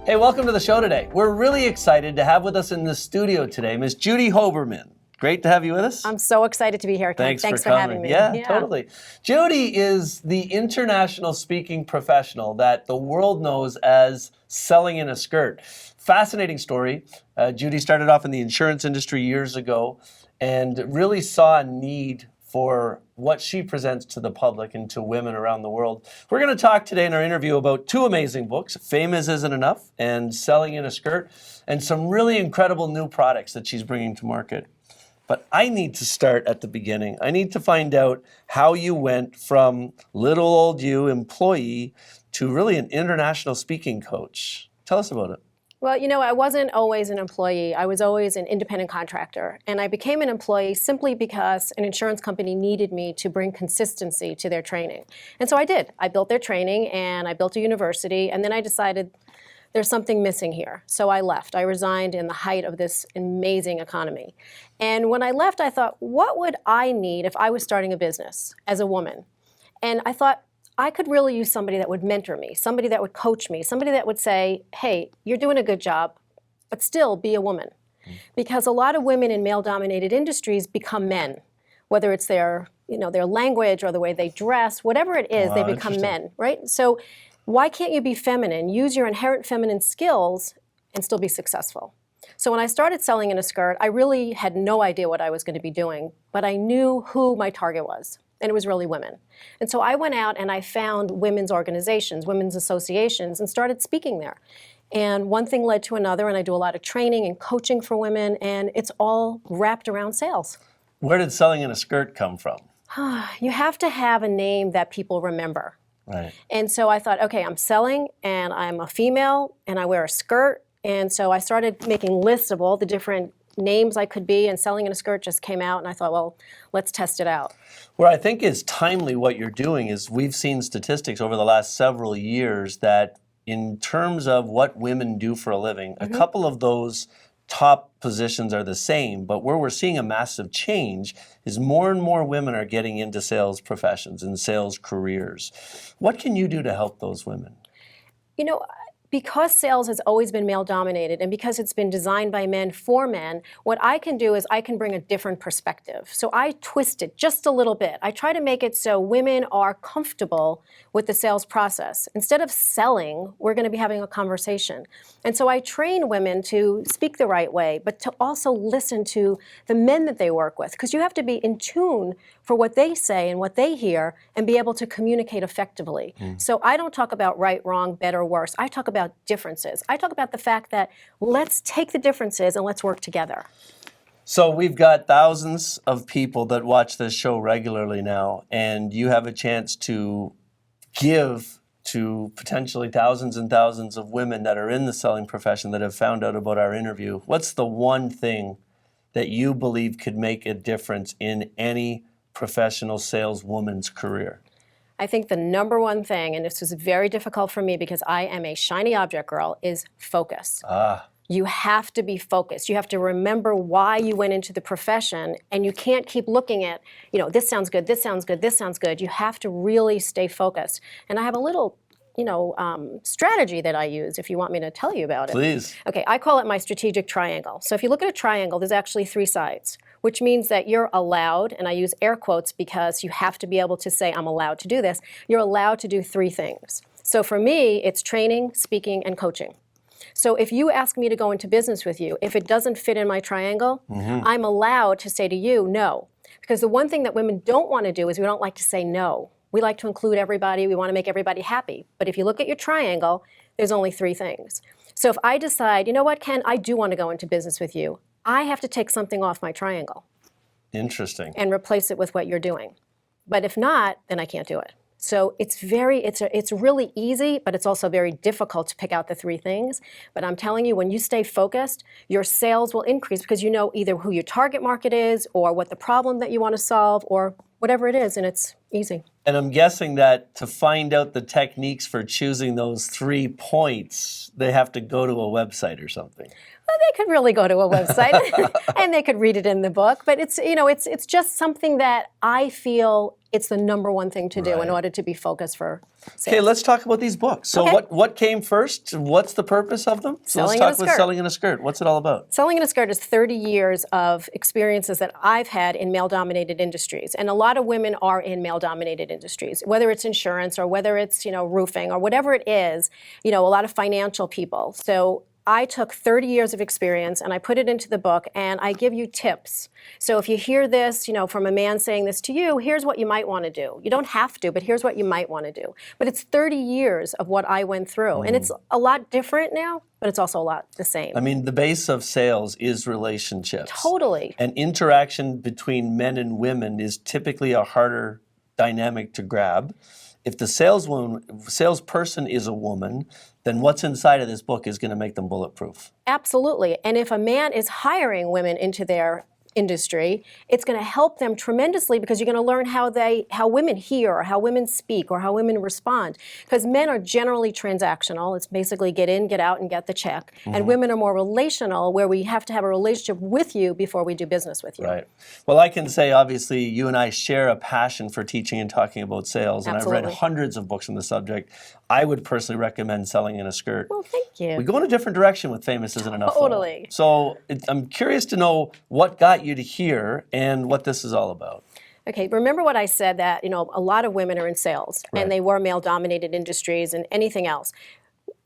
Hey, welcome to the show today. We're really excited to have with us in the studio today Miss Judy Hoberman. Great to have you with us. I'm so excited to be here, Ken. Thanks for having me. Yeah, totally. Judy is the international speaking professional that the world knows as selling in a skirt. Fascinating story. Judy started off in the insurance industry years ago and really saw a need for what she presents to the public and to women around the world. We're going to talk today in our interview about two amazing books, Famous Isn't Enough and Selling in a Skirt, and some really incredible new products that she's bringing to market. But I need to start at the beginning. I need to find out how you went from little old you, employee, to really an international speaking coach. Tell us about it. Well, you know, I wasn't always an employee. I was always an independent contractor. And I became an employee simply because an insurance company needed me to bring consistency to their training. And so I did. I built their training and I built a university. And then I decided there's something missing here. So I left. I resigned in the height of this amazing economy. And when I left, I thought, what would I need if I was starting a business as a woman? And I thought, I could really use somebody that would mentor me, somebody that would coach me, somebody that would say, hey, you're doing a good job, but still be a woman. Because a lot of women in male-dominated industries become men, whether it's their language or the way they dress, whatever it is, they become men, right? So why can't you be feminine? Use your inherent feminine skills and still be successful. So when I started selling in a skirt, I really had no idea what I was going to be doing, but I knew who my target was. And it was really women. And so I went out and I found women's organizations, women's associations, and started speaking there. And one thing led to another, and I do a lot of training and coaching for women, and it's all wrapped around sales. Where did selling in a skirt come from? You have to have a name that people remember. Right. And so I thought, okay, I'm selling, and I'm a female, and I wear a skirt. And so I started making lists of all the different names I could be, and selling in a skirt just came out, and I thought, well, let's test it out. What I think is timely what you're doing is we've seen statistics over the last several years that in terms of what women do for a living, a couple of those top positions are the same, but where we're seeing a massive change is more and more women are getting into sales professions and sales careers. What can you do to help those women? You know, because sales has always been male-dominated and because it's been designed by men for men, what I can do is I can bring a different perspective. So I twist it just a little bit. I try to make it so women are comfortable with the sales process. Instead of selling, we're going to be having a conversation. And so I train women to speak the right way, but to also listen to the men that they work with, because you have to be in tune for what they say and what they hear and be able to communicate effectively. So I don't talk about right, wrong, better, worse. I talk about differences. I talk about the fact that let's take the differences and let's work together. So we've got thousands of people that watch this show regularly now, and you have a chance to give to potentially thousands and thousands of women that are in the selling profession that have found out about our interview. What's the one thing that you believe could make a difference in any professional saleswoman's career? I think the number one thing, and this was very difficult for me because I am a shiny object girl, is focus. You have to be focused. You have to remember why you went into the profession, and you can't keep looking at, this sounds good, this sounds good, this sounds good. You have to really stay focused. And I have a little, strategy that I use if you want me to tell you about it. Please. Okay, I call it my strategic triangle. So if you look at a triangle, there's actually 3 sides, which means that you're allowed, and I use air quotes because you have to be able to say, I'm allowed to do this. You're allowed to do 3 things. So for me, it's training, speaking, and coaching. So if you ask me to go into business with you, if it doesn't fit in my triangle, I'm allowed to say to you, no. Because the one thing that women don't want to do is we don't like to say no. We like to include everybody. We want to make everybody happy. But if you look at your triangle, there's only 3 things. So if I decide, you know what, Ken, I do want to go into business with you, I have to take something off my triangle. Interesting. And replace it with what you're doing. But if not, then I can't do it. So it's really easy, but it's also very difficult to pick out the 3 things. But I'm telling you, when you stay focused, your sales will increase because you know either who your target market is or what the problem that you want to solve or whatever it is, and it's easy. And I'm guessing that to find out the techniques for choosing those 3 points, they have to go to a website or something. They could really go to a website and they could read it in the book. But it's just something that I feel it's the number one thing to do in Right. order to be focused for sales. Okay, let's talk about these books. So Okay. what came first? What's the purpose of them? So Selling let's in a talk about Skirt. Selling in a Skirt. What's it all about? Selling in a Skirt is 30 years of experiences that I've had in male-dominated industries. And a lot of women are in male-dominated industries, whether it's insurance or whether it's, roofing or whatever it is, a lot of financial people. So I took 30 years of experience and I put it into the book and I give you tips. So if you hear this, from a man saying this to you, here's what you might want to do. You don't have to, but here's what you might want to do. But it's 30 years of what I went through. And it's a lot different now, but it's also a lot the same. I mean, the base of sales is relationships. Totally. And interaction between men and women is typically a harder dynamic to grab. If the salesperson is a woman, then what's inside of this book is going to make them bulletproof. Absolutely. And if a man is hiring women into their industry, it's going to help them tremendously because you're going to learn how women hear or how women speak or how women respond. Because men are generally transactional. It's basically get in, get out, and get the check. And women are more relational, where we have to have a relationship with you before we do business with you. Right. Well, I can say, obviously, you and I share a passion for teaching and talking about sales. And I've read Absolutely. hundreds of books on the subject. I would personally recommend Selling in a Skirt. Well, thank you. We go in a different direction with Famous Isn't Enough. though. Totally. So I'm curious to know what got you to here and what this is all about. Okay, remember what I said that, a lot of women are in sales Right. and they were male-dominated industries and anything else.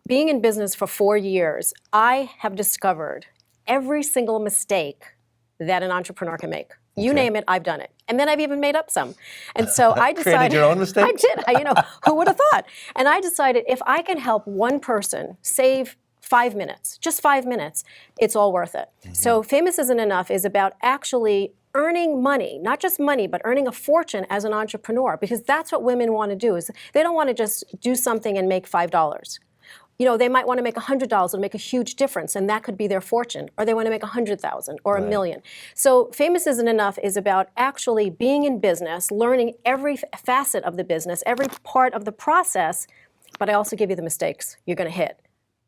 Being in business for 4 years, I have discovered every single mistake that an entrepreneur can make. You Okay. name it, I've done it. And then I've even made up some. And so I decided— Created your own mistakes? I did. Who would have thought? And I decided if I can help one person save 5 minutes, just 5 minutes, it's all worth it. So Famous Isn't Enough is about actually earning money, not just money, but earning a fortune as an entrepreneur, because that's what women want to do. Is they don't want to just do something and make $5. They might want to make $100 and make a huge difference, and that could be their fortune. Or they want to make 100,000 or a million. So Famous Isn't Enough is about actually being in business, learning every facet of the business, every part of the process, but I also give you the mistakes you're going to hit.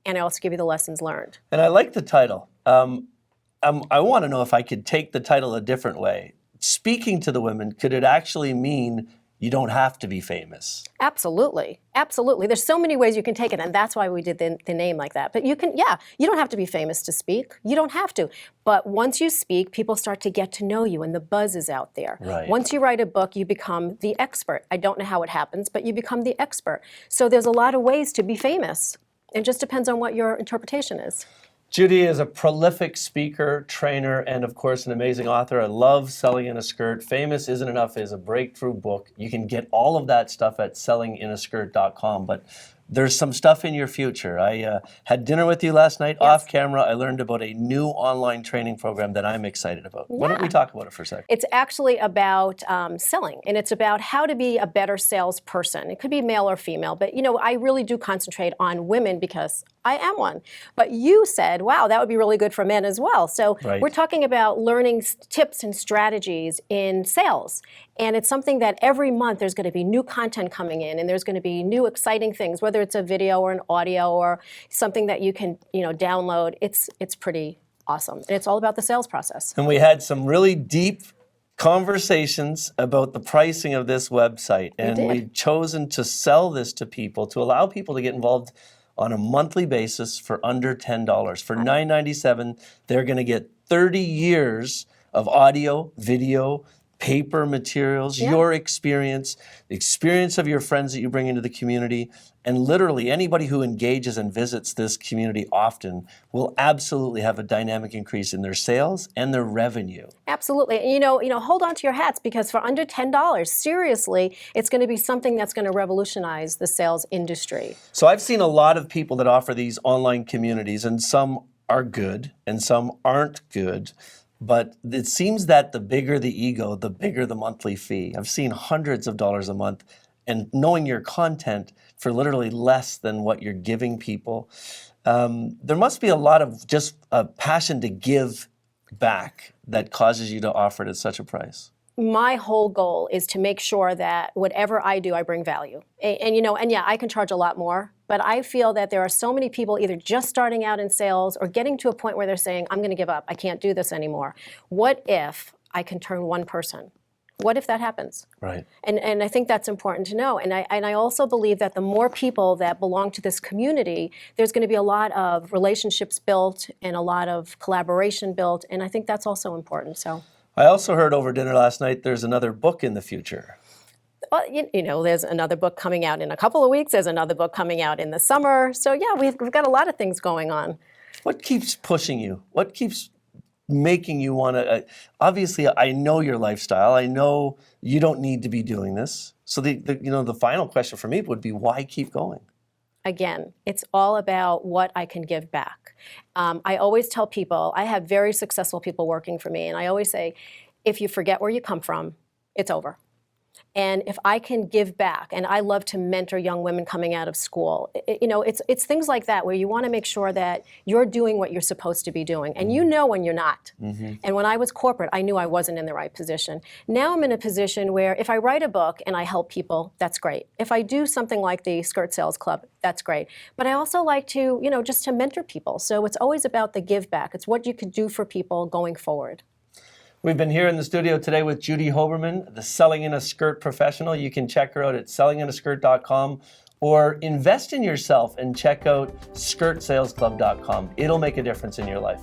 And I also give you the lessons learned. And I like the title. I want to know if I could take the title a different way. Speaking to the women, could it actually mean you don't have to be famous? Absolutely. Absolutely. There's so many ways you can take it, and that's why we did the name like that. But you don't have to be famous to speak. You don't have to. But once you speak, people start to get to know you, and the buzz is out there. Right. Once you write a book, you become the expert. I don't know how it happens, but you become the expert. So there's a lot of ways to be famous. It just depends on what your interpretation is. Judy is a prolific speaker, trainer, and of course an amazing author. I love Selling in a Skirt. Famous Isn't Enough is a breakthrough book. You can get all of that stuff at sellinginAskirt.com, but there's some stuff in your future. I had dinner with you last night off camera. I learned about a new online training program that I'm excited about. Why don't we talk about it for a second? It's actually about selling, and it's about how to be a better salesperson. It could be male or female, but I really do concentrate on women because I am one. But you said, wow, that would be really good for men as well. So Right. we're talking about learning tips and strategies in sales. And it's something that every month there's going to be new content coming in, and there's going to be new exciting things, whether it's a video or an audio or something that you can download. It's pretty awesome. And it's all about the sales process. And we had some really deep conversations about the pricing of this website. And did. we've chosen to sell this to people, to allow people to get involved on a monthly basis for under $10. For $9.97, they're going to get 30 years of audio, video, paper materials, your experience, the experience of your friends that you bring into the community, and literally anybody who engages and visits this community often will absolutely have a dynamic increase in their sales and their revenue. Absolutely. And hold on to your hats, because for under $10, seriously, it's going to be something that's going to revolutionize the sales industry. So I've seen a lot of people that offer these online communities, and some are good and some aren't good. But it seems that the bigger the ego, the bigger the monthly fee. I've seen hundreds of dollars a month, and knowing your content for literally less than what you're giving people. There must be a lot of just a passion to give back that causes you to offer it at such a price. My whole goal is to make sure that whatever I do, I bring value. And yeah, I can charge a lot more But I feel that there are so many people either just starting out in sales or getting to a point where they're saying, I'm going to give up. I can't do this anymore. What if I can turn one person? What if that happens? Right. And I think that's important to know. And I also believe that the more people that belong to this community, there's going to be a lot of relationships built and a lot of collaboration built. And I think that's also important. So I also heard over dinner last night there's another book in the future. well, there's another book coming out in a couple of weeks. There's another book coming out in the summer. So yeah, we've got a lot of things going on. What keeps pushing you? What keeps making you want to? Obviously, I know your lifestyle. I know you don't need to be doing this. So the final question for me would be, why keep going? Again, it's all about what I can give back. I always tell people, I have very successful people working for me, and I always say, if you forget where you come from, it's over. And if I can give back, and I love to mentor young women coming out of school, it's things like that where you want to make sure that you're doing what you're supposed to be doing, and you know when you're not. Mm-hmm. And when I was corporate, I knew I wasn't in the right position. Now I'm in a position where if I write a book and I help people, that's great. If I do something like the Skirt Sales Club, that's great. But I also like to, just to mentor people. So it's always about the give back. It's what you could do for people going forward. We've been here in the studio today with Judy Hoberman, the Selling in a Skirt professional. You can check her out at sellinginaskirt.com or invest in yourself and check out skirtsalesclub.com. It'll make a difference in your life.